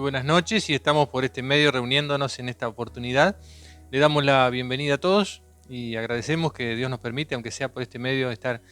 buenas noches y estamos por este medio reuniéndonos en esta oportunidad. Le damos la bienvenida a todos y agradecemos que Dios nos permite, aunque sea por este medio, estar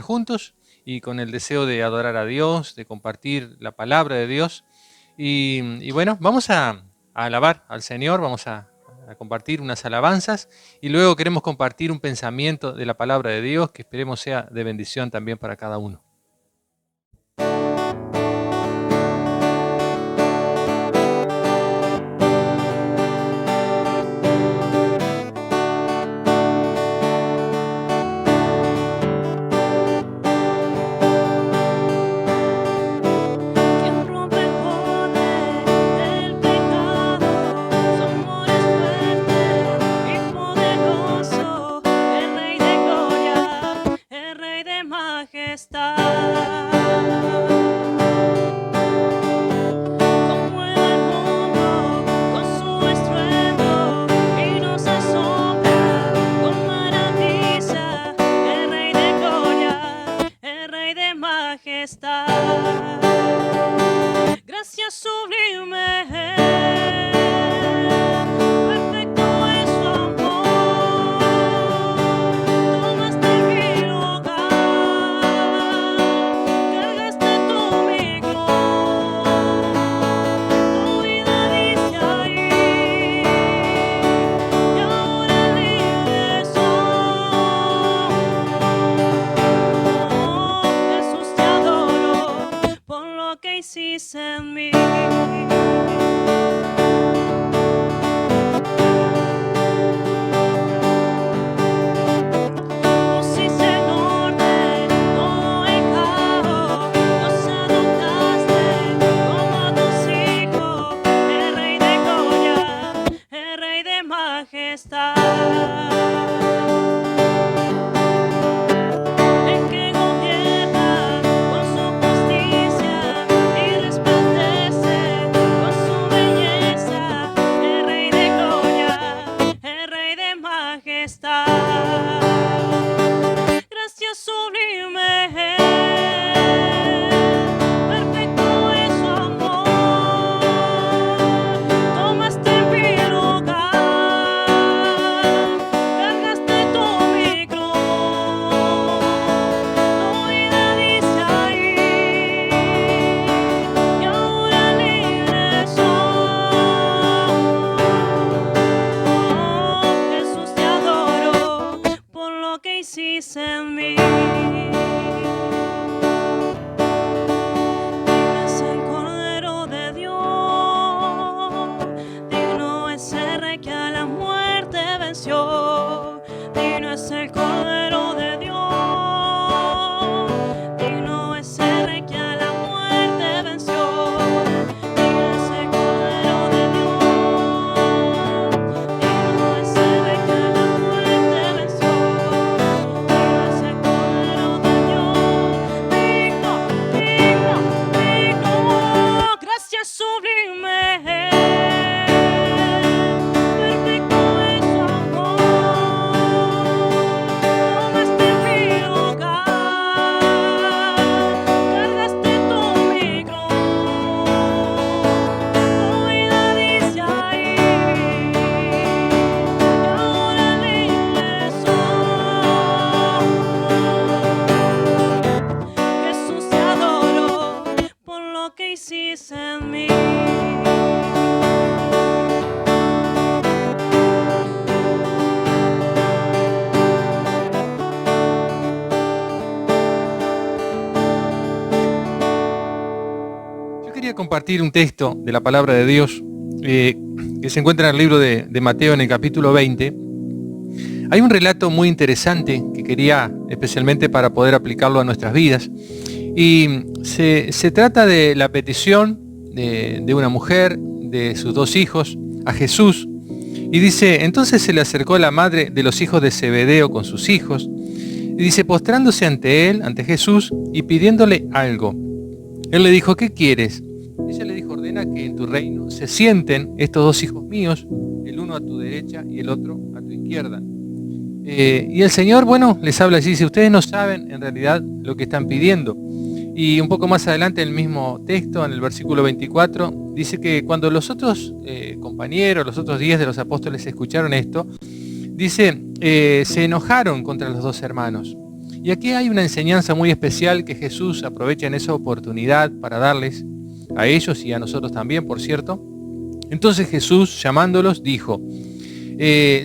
juntos y con el deseo de adorar a Dios, de compartir la palabra de Dios. Y bueno, vamos a alabar al Señor, vamos a compartir unas alabanzas y luego queremos compartir un pensamiento de la palabra de Dios que esperemos sea de bendición también para cada uno. Gracias sublime. En mí. En mí. Digno es el Cordero de Dios, digno es el Rey que a la muerte venció, digno es el Cordero de Dios, digno es el Rey que a la muerte venció, digno es el Cordero de Dios, digno es el Rey que a la muerte venció. En mí. Yo quería compartir un texto de la palabra de Dios que se encuentra en el libro de Mateo en el capítulo 20. Hay un relato muy interesante que quería especialmente para poder aplicarlo a nuestras vidas. Y se trata de la petición de una mujer, de sus dos hijos, a Jesús. Y dice, entonces se le acercó la madre de los hijos de Zebedeo con sus hijos. Y dice, postrándose ante él, ante Jesús, y pidiéndole algo. Él le dijo, ¿qué quieres? Ella le dijo, ordena que en tu reino se sienten estos dos hijos míos, el uno a tu derecha y el otro a tu izquierda. Y el Señor, bueno, les habla así, dice, ustedes no saben en realidad lo que están pidiendo. Y un poco más adelante, en el mismo texto, en el versículo 24, dice que cuando los otros compañeros, los otros 10 de los apóstoles escucharon esto, dice, se enojaron contra los dos hermanos. Y aquí hay una enseñanza muy especial que Jesús aprovecha en esa oportunidad para darles a ellos y a nosotros también, por cierto. Entonces Jesús, llamándolos, dijo,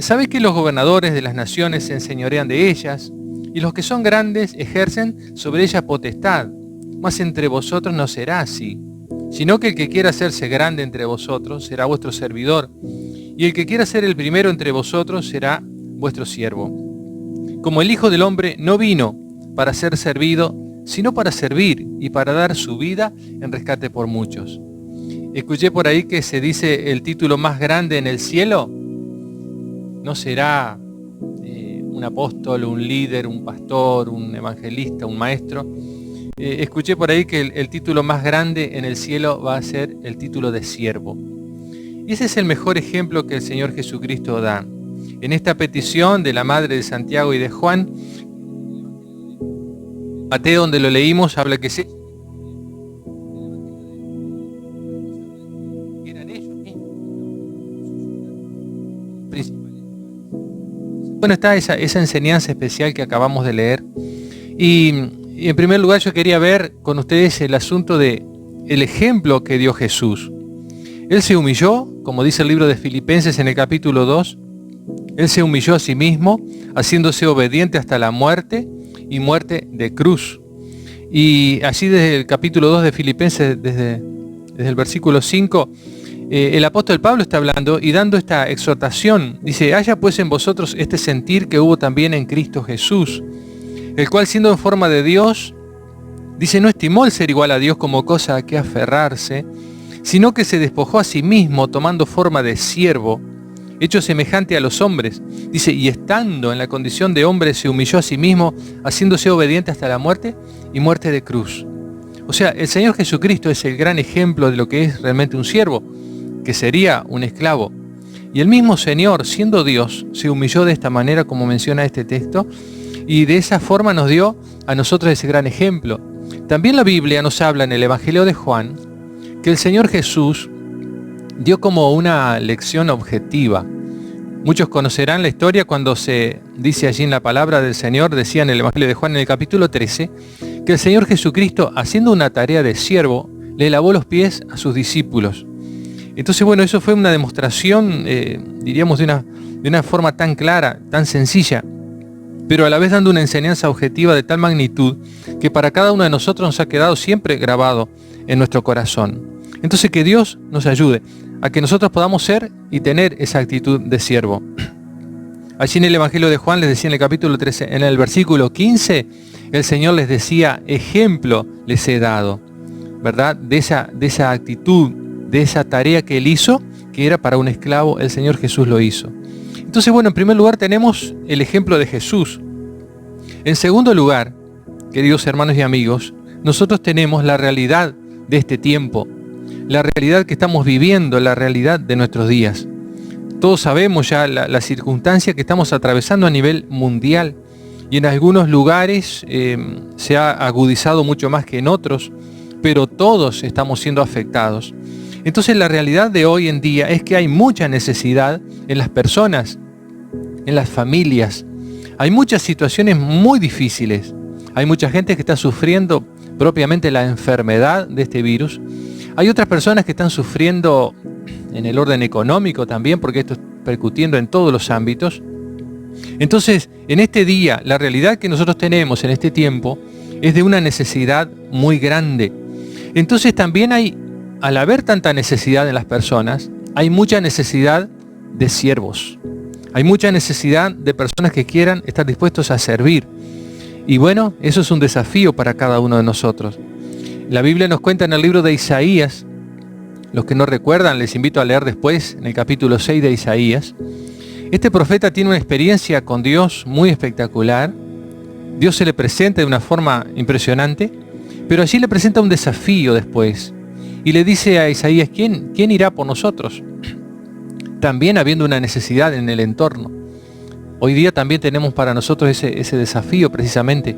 ¿sabéis que los gobernadores de las naciones se enseñorean de ellas? Y los que son grandes ejercen sobre ellas potestad. Mas entre vosotros no será así, sino que el que quiera hacerse grande entre vosotros será vuestro servidor, y el que quiera ser el primero entre vosotros será vuestro siervo. Como el Hijo del Hombre no vino para ser servido, sino para servir y para dar su vida en rescate por muchos. Escuché por ahí que se dice el título más grande en el cielo no será un apóstol, un líder, un pastor, un evangelista, un maestro. Escuché por ahí que el título más grande en el cielo va a ser el título de siervo. Y ese es el mejor ejemplo que el Señor Jesucristo da. En esta petición de la madre de Santiago y de Juan, Mateo, donde lo leímos, habla que sí. Eran ellos mismos. Bueno, está esa enseñanza especial que acabamos de leer. Y en primer lugar yo quería ver con ustedes el asunto de el ejemplo que dio Jesús. Él se humilló, como dice el libro de Filipenses en el capítulo 2, Él se humilló a sí mismo, haciéndose obediente hasta la muerte y muerte de cruz. Y allí desde el capítulo 2 de Filipenses, desde el versículo 5, el apóstol Pablo está hablando y dando esta exhortación. Dice, haya pues en vosotros este sentir que hubo también en Cristo Jesús, el cual siendo en forma de Dios, dice, no estimó el ser igual a Dios como cosa a que aferrarse, sino que se despojó a sí mismo tomando forma de siervo, hecho semejante a los hombres. Dice, y estando en la condición de hombre se humilló a sí mismo, haciéndose obediente hasta la muerte y muerte de cruz. O sea, el Señor Jesucristo es el gran ejemplo de lo que es realmente un siervo, que sería un esclavo. Y el mismo Señor, siendo Dios, se humilló de esta manera como menciona este texto, y de esa forma nos dio a nosotros ese gran ejemplo. También la Biblia nos habla en el Evangelio de Juan que el Señor Jesús dio como una lección objetiva. Muchos conocerán la historia cuando se dice allí en la palabra del Señor, decía en el Evangelio de Juan en el capítulo 13, que el Señor Jesucristo, haciendo una tarea de siervo, le lavó los pies a sus discípulos. Entonces, bueno, eso fue una demostración, diríamos, de una forma tan clara, tan sencilla, pero a la vez dando una enseñanza objetiva de tal magnitud que para cada uno de nosotros nos ha quedado siempre grabado en nuestro corazón. Entonces, que Dios nos ayude a que nosotros podamos ser y tener esa actitud de siervo. Allí en el Evangelio de Juan les decía en el capítulo 13, en el versículo 15, el Señor les decía, ejemplo les he dado, ¿verdad? De esa actitud, de esa tarea que Él hizo, que era para un esclavo, el Señor Jesús lo hizo. Entonces, bueno, en primer lugar tenemos el ejemplo de Jesús. En segundo lugar, queridos hermanos y amigos, nosotros tenemos la realidad de este tiempo, la realidad que estamos viviendo, la realidad de nuestros días. Todos sabemos ya la circunstancia que estamos atravesando a nivel mundial y en algunos lugares se ha agudizado mucho más que en otros, pero todos estamos siendo afectados. Entonces la realidad de hoy en día es que hay mucha necesidad en las personas, en las familias. Hay muchas situaciones muy difíciles. Hay mucha gente que está sufriendo propiamente la enfermedad de este virus. Hay otras personas que están sufriendo en el orden económico también, porque esto está percutiendo en todos los ámbitos. Entonces, en este día, la realidad que nosotros tenemos en este tiempo es de una necesidad muy grande. Entonces también hay, al haber tanta necesidad en las personas, hay mucha necesidad de siervos. Hay mucha necesidad de personas que quieran estar dispuestos a servir. Y bueno, eso es un desafío para cada uno de nosotros. La Biblia nos cuenta en el libro de Isaías, los que no recuerdan, les invito a leer después, en el capítulo 6 de Isaías. Este profeta tiene una experiencia con Dios muy espectacular. Dios se le presenta de una forma impresionante, pero allí le presenta un desafío después. Y le dice a Isaías, ¿quién irá por nosotros? También habiendo una necesidad en el entorno. Hoy día también tenemos para nosotros ese desafío precisamente,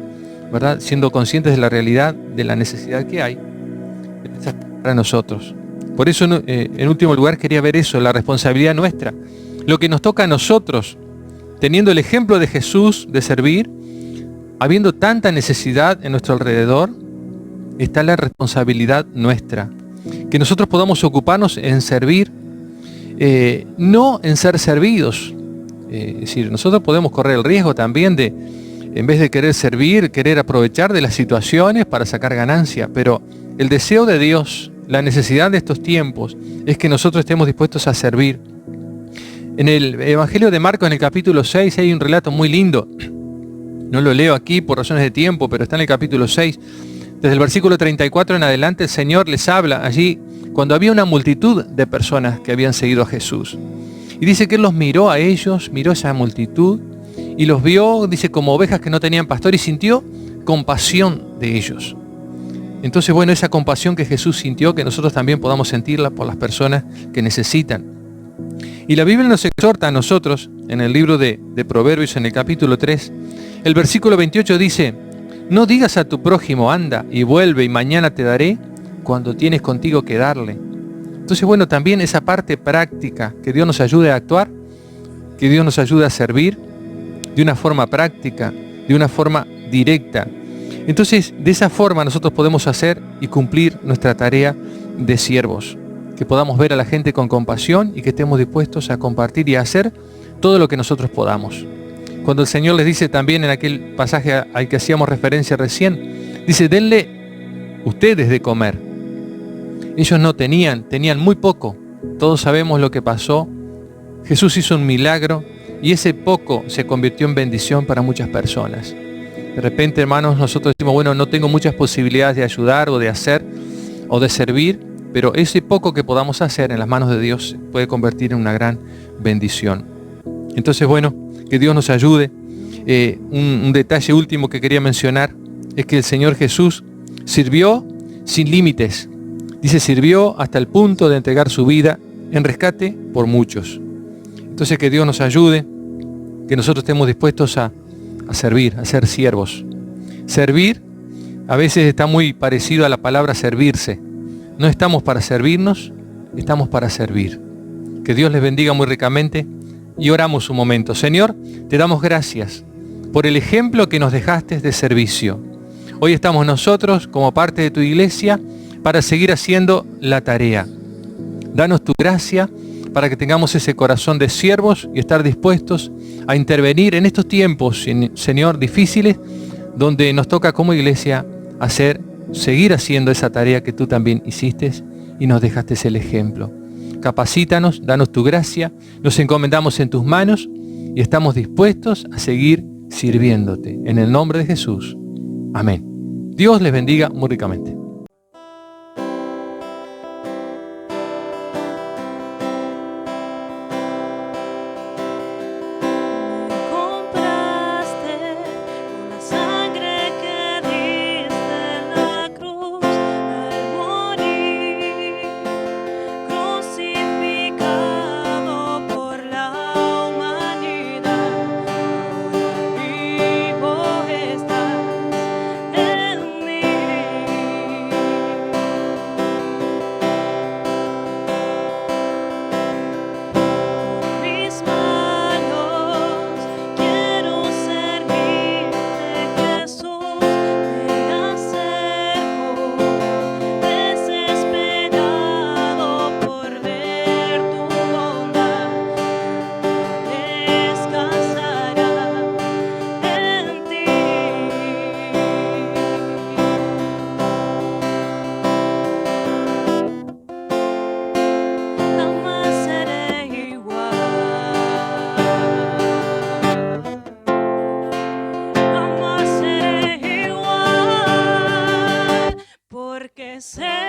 ¿verdad? Siendo conscientes de la realidad, de la necesidad que hay para nosotros. Por eso, en último lugar, quería ver eso, la responsabilidad nuestra. Lo que nos toca a nosotros, teniendo el ejemplo de Jesús de servir, habiendo tanta necesidad en nuestro alrededor, está la responsabilidad nuestra. Que nosotros podamos ocuparnos en servir, no en ser servidos. Es decir, nosotros podemos correr el riesgo también de, en vez de querer servir, querer aprovechar de las situaciones para sacar ganancia. Pero el deseo de Dios, la necesidad de estos tiempos, es que nosotros estemos dispuestos a servir. En el Evangelio de Marcos, en el capítulo 6, hay un relato muy lindo. No lo leo aquí por razones de tiempo, pero está en el capítulo 6. Desde el versículo 34 en adelante, el Señor les habla allí cuando había una multitud de personas que habían seguido a Jesús. Y dice que Él los miró a ellos, miró esa multitud y los vio, dice, como ovejas que no tenían pastor, y sintió compasión de ellos. Entonces, bueno, esa compasión que Jesús sintió, que nosotros también podamos sentirla por las personas que necesitan. Y la Biblia nos exhorta a nosotros, en el libro de Proverbios, en el capítulo 3, el versículo 28 dice: no digas a tu prójimo, anda y vuelve y mañana te daré, cuando tienes contigo que darle. Entonces, bueno, también esa parte práctica, que Dios nos ayude a actuar, que Dios nos ayude a servir de una forma práctica, de una forma directa. Entonces, de esa forma nosotros podemos hacer y cumplir nuestra tarea de siervos, que podamos ver a la gente con compasión y que estemos dispuestos a compartir y a hacer todo lo que nosotros podamos. Cuando el Señor les dice también en aquel pasaje al que hacíamos referencia recién, dice: denle ustedes de comer. Ellos no tenían muy poco. Todos sabemos lo que pasó. Jesús hizo un milagro y ese poco se convirtió en bendición para muchas personas. De repente, hermanos, nosotros decimos: bueno, no tengo muchas posibilidades de ayudar o de hacer o de servir, pero ese poco que podamos hacer en las manos de Dios se puede convertir en una gran bendición. Entonces, bueno, que Dios nos ayude. Un detalle último que quería mencionar es que el Señor Jesús sirvió sin límites. Dice, sirvió hasta el punto de entregar su vida en rescate por muchos. Entonces, que Dios nos ayude, que nosotros estemos dispuestos a servir, a ser siervos. Servir a veces está muy parecido a la palabra servirse. No estamos para servirnos, estamos para servir. Que Dios les bendiga muy ricamente y oramos un momento. Señor, te damos gracias por el ejemplo que nos dejaste de servicio. Hoy estamos nosotros como parte de tu iglesia para seguir haciendo la tarea. Danos tu gracia para que tengamos ese corazón de siervos y estar dispuestos a intervenir en estos tiempos, Señor, difíciles, donde nos toca como iglesia seguir haciendo esa tarea que tú también hiciste y nos dejaste el ejemplo. Capacítanos, danos tu gracia, nos encomendamos en tus manos y estamos dispuestos a seguir sirviéndote. En el nombre de Jesús. Amén. Dios les bendiga muy ricamente. Sé